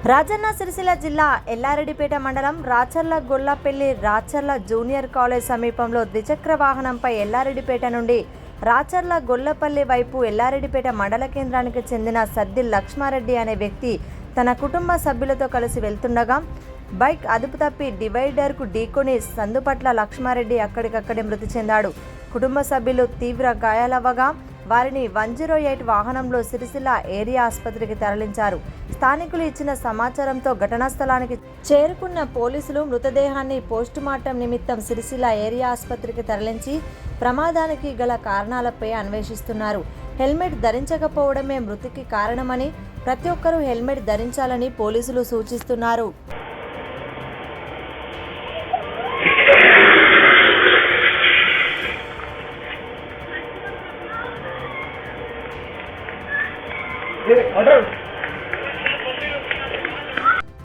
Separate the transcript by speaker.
Speaker 1: రాజన్న సిరిసిల్ల జిల్లా ఎల్లారెడ్డిపేట మండలం Racharla Gollapalli Racharla junior college సమీపంలో ద్విచక్ర వాహనంపై ఎల్లారెడ్డిపేట నుండి రాచర్ల గొల్లపల్లి వైపు ఎల్లారెడ్డిపేట మండల కేంద్రానికి చెందిన సద్ది లక్ష్మారెడ్డి అనే వ్యక్తి తన కుటుంబ సభ్యులతో కలిసి వెళ్తుండగా బైక్ అదుపు తప్పి డివైడర్కు ఢీకొని సందుపట్ల లక్ష్మారెడ్డి అక్కడికక్కడే మృతి చెందాడు. కుటుంబ సభ్యులు తీవ్ర గాయాలవ్వగా వారిని 108 వాహనంలో సిరిసిల్ల ఏరియా ఆసుపత్రికి తరలించారు. స్థానికులు ఇచ్చిన సమాచారంతో ఘటనా స్థలానికి చేరుకున్న పోలీసులు మృతదేహాన్ని పోస్టుమార్టం నిమిత్తం సిరిసిల్ల ఏరియా ఆసుపత్రికి తరలించి ప్రమాదానికి గల కారణాలపై అన్వేషిస్తున్నారు. హెల్మెట్ ధరించకపోవడమే మృతికి కారణమని, ప్రతి ఒక్కరూ హెల్మెట్ ధరించాలని పోలీసులు సూచిస్తున్నారు.